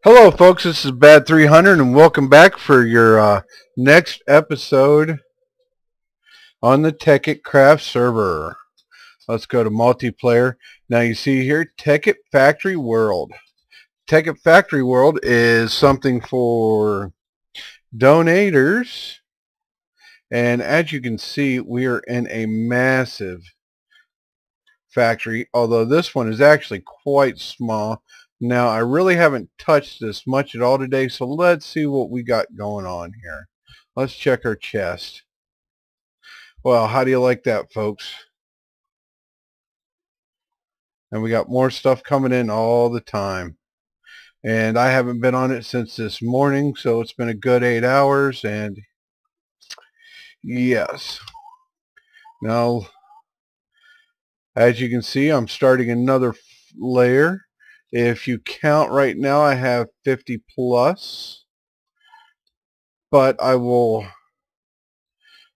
Hello folks, this is Bad 300 and welcome back for your next episode on the Tekkitcraft server. Let's go to multiplayer. Now you see here Tekkit Factory World. Tekkit Factory World is something for donators, and as you can see we are in a massive factory, although this one is actually quite small. Now, I really haven't touched this much at all today, so let's see what we got going on here. Let's check our chest. Well, how do you like that, folks? And we got more stuff coming in all the time. And I haven't been on it since this morning, so it's been a good 8 hours, and yes. Now, as you can see, I'm starting another layer. If you count right now, I have 50 plus, but I will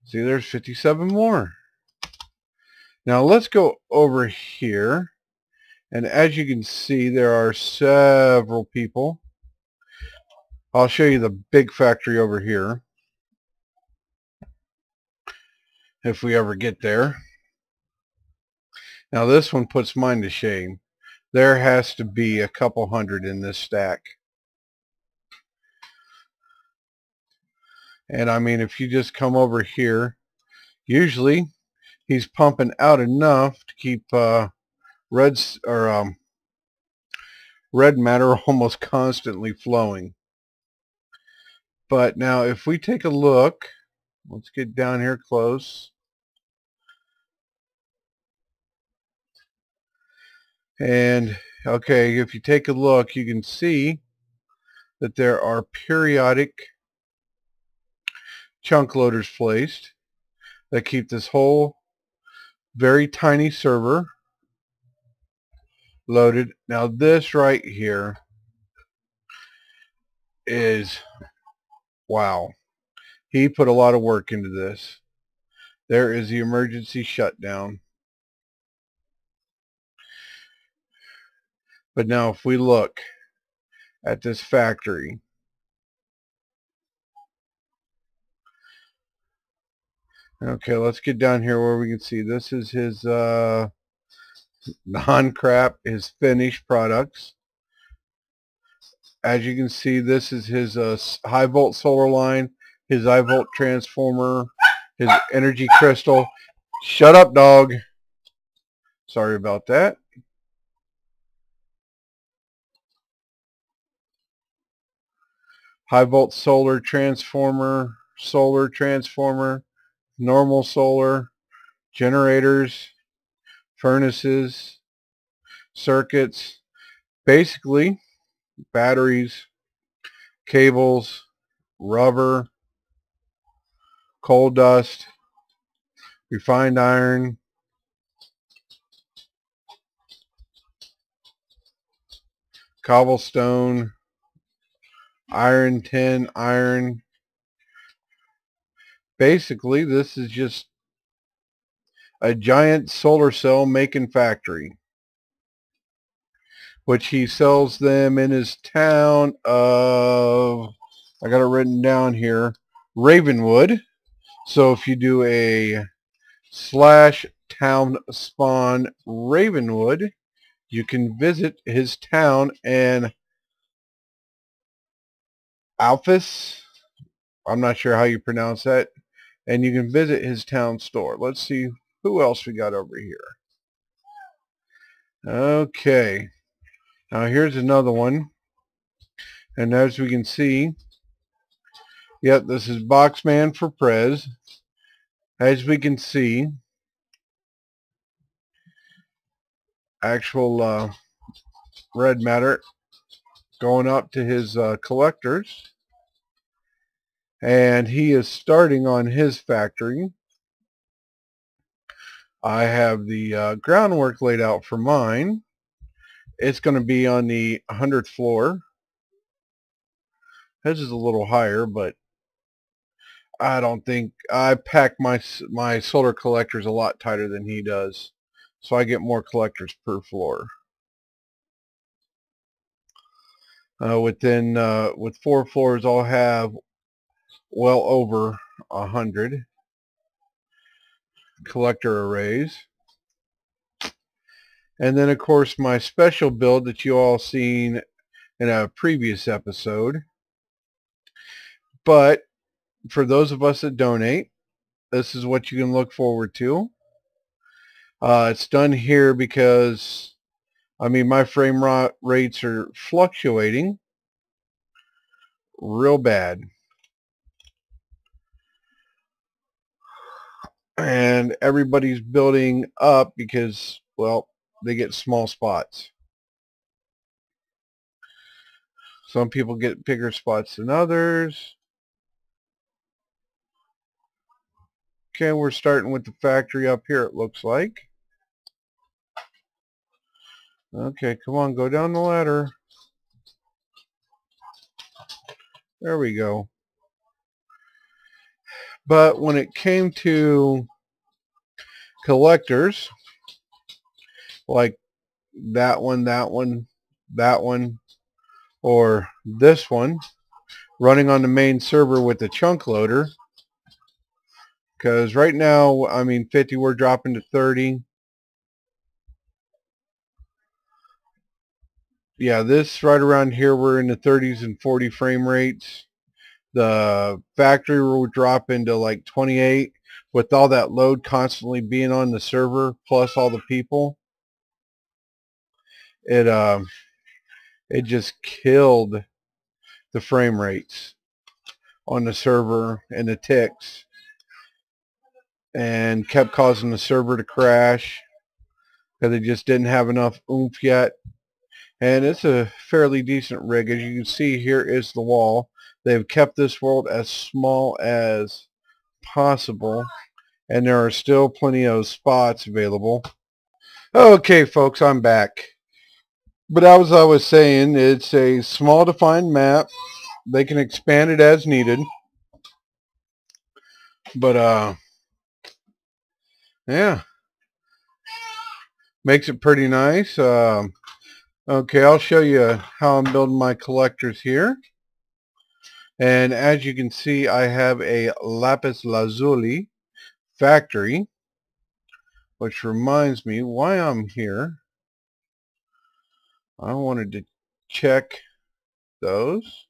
see there's 57 more. Now let's go over here, and as you can see there are several people. I'll show you the big factory over here if we ever get there. Now this one puts mine to shame. There has to be a couple hundred in this stack. And I mean, if you just come over here, usually he's pumping out enough to keep red matter almost constantly flowing. But now if we take a look, let's get down here close. And okay, if you take a look, you can see that there are periodic chunk loaders placed that keep this whole very tiny server loaded. Now this right here is, wow, he put a lot of work into this. There is the emergency shutdown. But now if we look at this factory, okay, let's get down here where we can see this is his non-crap, his finished products. As you can see, this is his high volt solar line, his high volt transformer, his energy crystal. Shut up, dog. Sorry about that. High volt solar transformer, normal solar, generators, furnaces, circuits, basically batteries, cables, rubber, coal dust, refined iron, cobblestone, iron, tin, iron. Basically, this is just a giant solar cell making factory, which he sells them in his town of, I got it written down here, Ravenwood. So if you do a /town spawn Ravenwood, you can visit his town and Alphys, I'm not sure how you pronounce that, and you can visit his town store. Let's see who else we got over here. Okay, now here's another one, and as we can see, yep, this is Boxman for Prez. As we can see, actual red matter going up to his collectors, and he is starting on his factory. I have the groundwork laid out for mine. It's going to be on the 100th floor. His is a little higher, but I don't think, I pack my solar collectors a lot tighter than he does, so I get more collectors per floor. with 4 floors, I'll have well over 100 collector arrays. And then, of course, my special build that you all seen in a previous episode. But for those of us that donate, this is what you can look forward to. It's done here because, I mean, my frame rates are fluctuating real bad. And everybody's building up because, well, they get small spots. Some people get bigger spots than others. Okay, we're starting with the factory up here, it looks like. Okay, come on, go down the ladder. There we go. But when it came to collectors, like that one, that one, that one, or this one, running on the main server with the chunk loader, because right now, I mean, 50, we're dropping to 30. Yeah, this right around here, we're in the 30s and 40 frame rates. The factory will drop into like 28 with all that load constantly being on the server, plus all the people. It just killed the frame rates on the server and the ticks, and kept causing the server to crash because they just didn't have enough oomph yet. And it's a fairly decent rig. As you can see, here is the wall. They've kept this world as small as possible, and there are still plenty of spots available. Okay, folks, I'm back. But as I was saying, it's a small defined map. They can expand it as needed. But yeah, makes it pretty nice. Okay, I'll show you how I'm building my collectors here. And as you can see, I have a lapis lazuli factory, which reminds me why I'm here. I wanted to check those.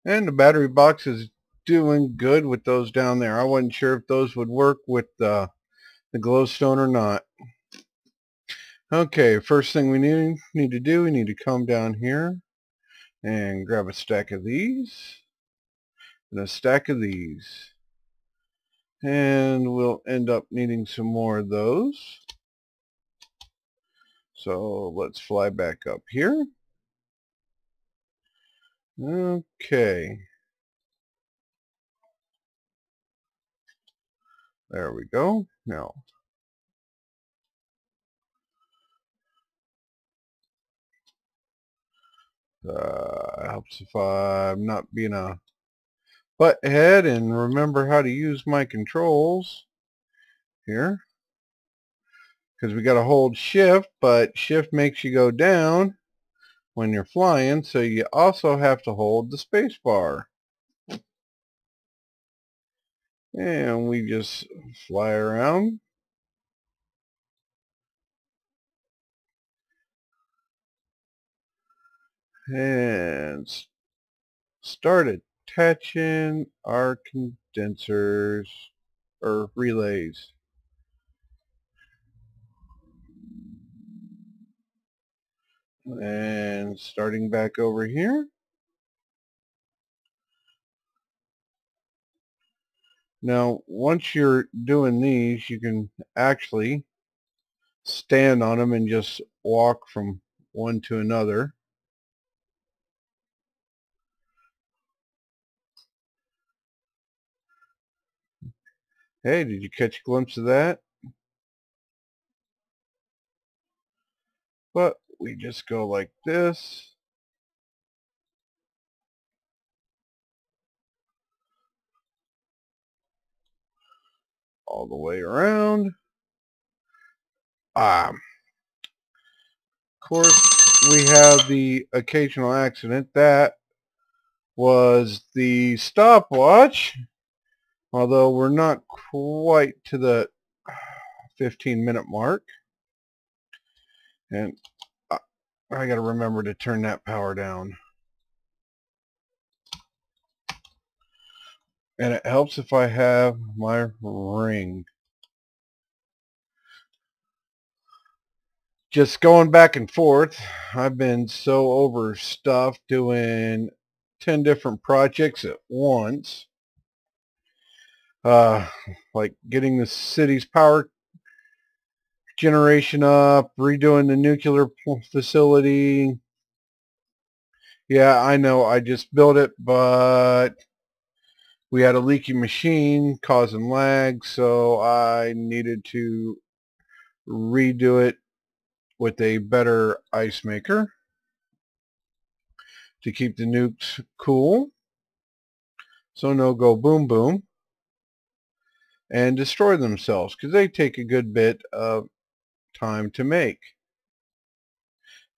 And the battery box is doing good with those down there. I wasn't sure if those would work with the glowstone or not. Okay, first thing we need to do, we need to come down here and grab a stack of these and a stack of these. And we'll end up needing some more of those. So let's fly back up here. Okay. There we go. Now, helps if I'm not being a butthead and remember how to use my controls here. Because we got to hold shift, but shift makes you go down when you're flying, so you also have to hold the space bar. And we just fly around. And start attaching our condensers or relays. And starting back over here. Now, once you're doing these, you can actually stand on them and just walk from one to another. Hey, did you catch a glimpse of that? But we just go like this. all the way around. Of course, we have the occasional accident. That was the stopwatch, although we're not quite to the 15-minute mark. And I got to remember to turn that power down. And it helps if I have my ring. Just going back and forth. I've been so overstuffed doing 10 different projects at once. Like getting the city's power generation up, redoing the nuclear facility. Yeah, I know, I just built it, but we had a leaky machine causing lag, so I needed to redo it with a better ice maker to keep the nukes cool, so no go boom boom, and destroy themselves, because they take a good bit of time to make,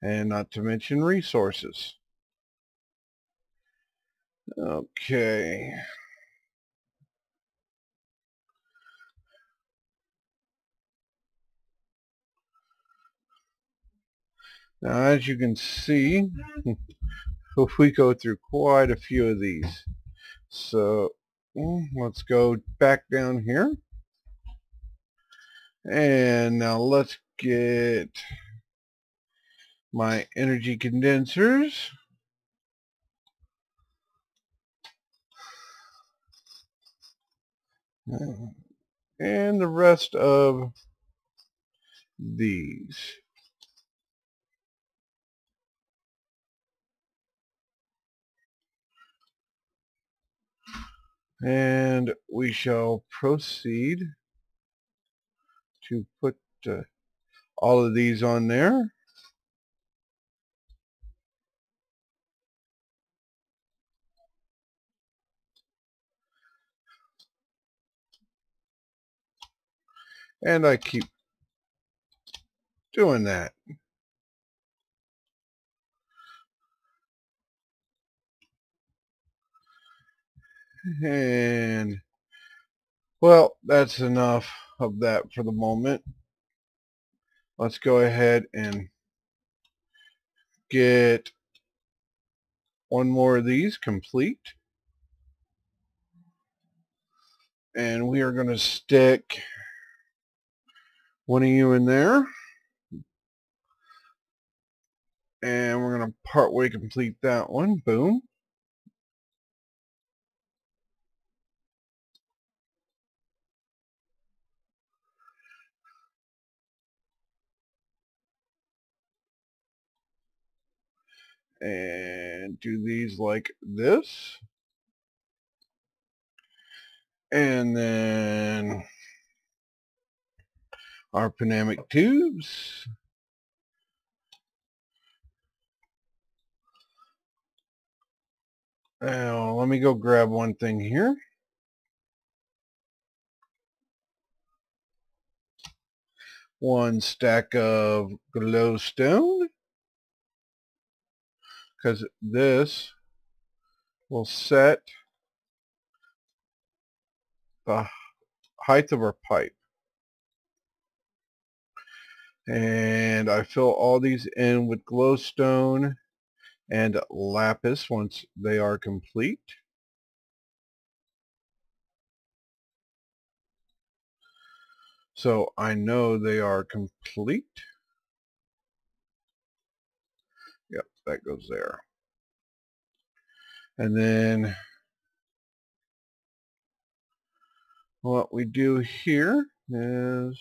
and not to mention resources. Okay. Now, as you can see, we go through quite a few of these. So let's go back down here. And now let's get my energy condensers. And the rest of these. And we shall proceed to put all of these on there. And I keep doing that. And well, that's enough of that for the moment. Let's go ahead and get one more of these complete. And we are going to stick one of you in there. And we're going to partway complete that one. Boom. And do these like this. And then our pneumatic tubes. Now, let me go grab one thing here. One stack of glowstone, because this will set the height of our pipe. And I fill all these in with glowstone and lapis once they are complete. So I know they are complete. Yep, that goes there. And then what we do here is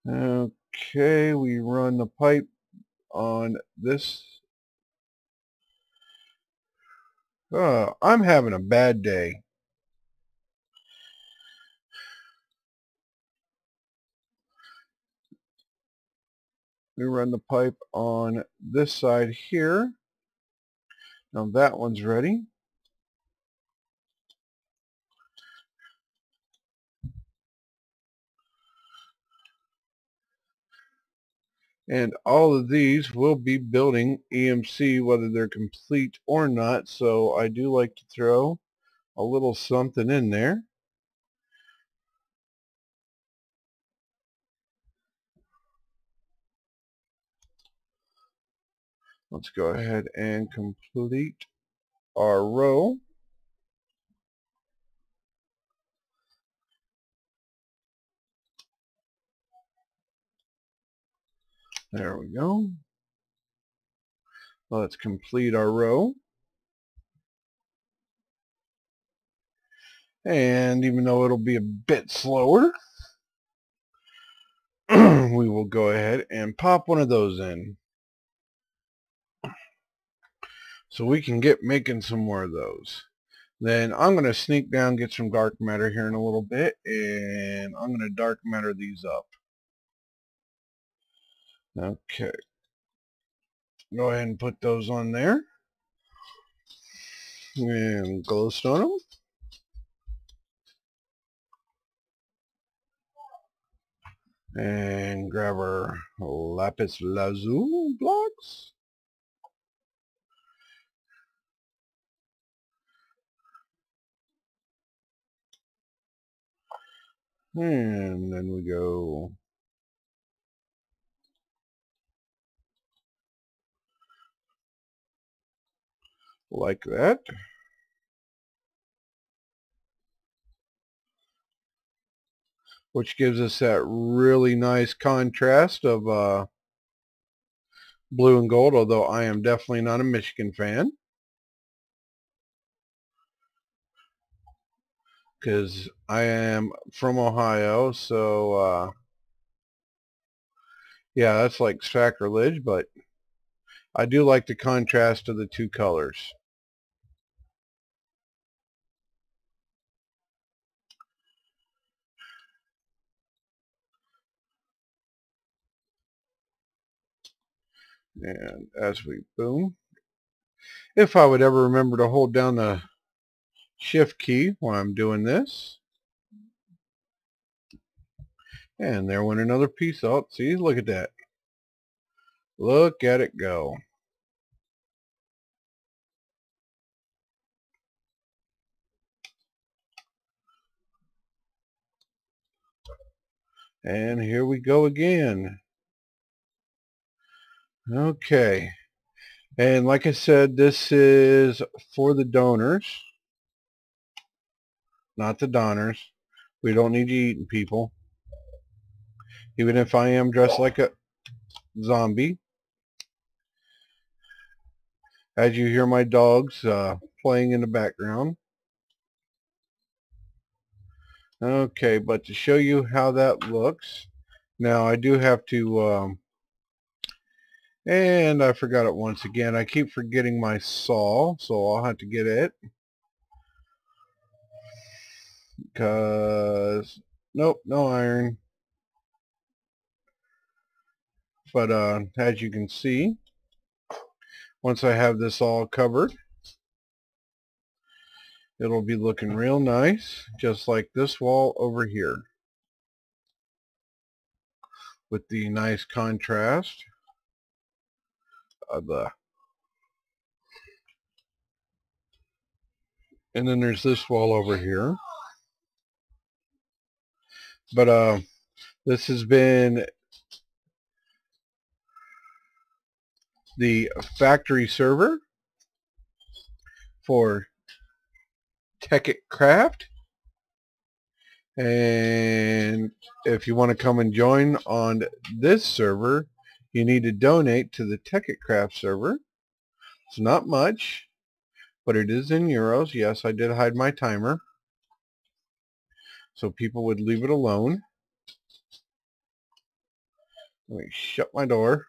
okay, we run the pipe on this. I'm having a bad day. we run the pipe on this side here. Now that one's ready. And all of these will be building EMC whether they're complete or not, so I do like to throw a little something in there. Let's go ahead and complete our row. There we go. Let's complete our row. And even though it'll be a bit slower, we will go ahead and pop one of those in. So we can get making some more of those. Then I'm going to sneak down, get some dark matter here in a little bit, and I'm going to dark matter these up. Okay. Go ahead and put those on there. And glowstone them. And grab our lapis lazuli blocks. And then we go like that. Which gives us that really nice contrast of blue and gold, although I am definitely not a Michigan fan. Because I am from Ohio, so yeah, that's like sacrilege, but I do like the contrast of the two colors. And as we boom, if I would ever remember to hold down the shift key while I'm doing this. And there went another piece out. See, look at that. Look at it go. And here we go again. Okay. And like I said, this is for the donors, not the donors. We don't need you eating people. Even if I am dressed like a zombie. As you hear my dogs playing in the background. Okay, but to show you how that looks, now I do have to, and I forgot it once again. I keep forgetting my saw, so I'll have to get it. Because, nope, no iron. But as you can see, once I have this all covered, it'll be looking real nice, just like this wall over here, with the nice contrast of the, and then there's this wall over here. But this has been the factory server for Tekkitcraft. And if you want to come and join on this server, you need to donate to the Tekkitcraft server. It's not much, but it is in euros. Yes, I did hide my timer, so people would leave it alone. Let me shut my door,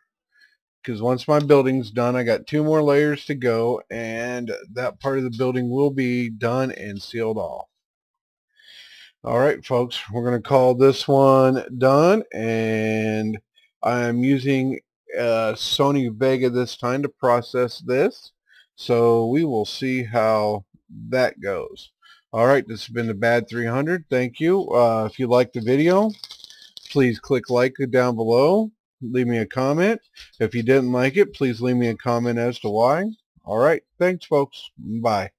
because once my building's done, I got 2 more layers to go, and that part of the building will be done and sealed off. Alright folks, we're going to call this one done, and I'm using Sony Vega this time to process this. So we will see how that goes. Alright, this has been the Bad 300. Thank you. If you liked the video, please click like down below. Leave me a comment. If you didn't like it, please leave me a comment as to why. Alright, thanks folks. Bye.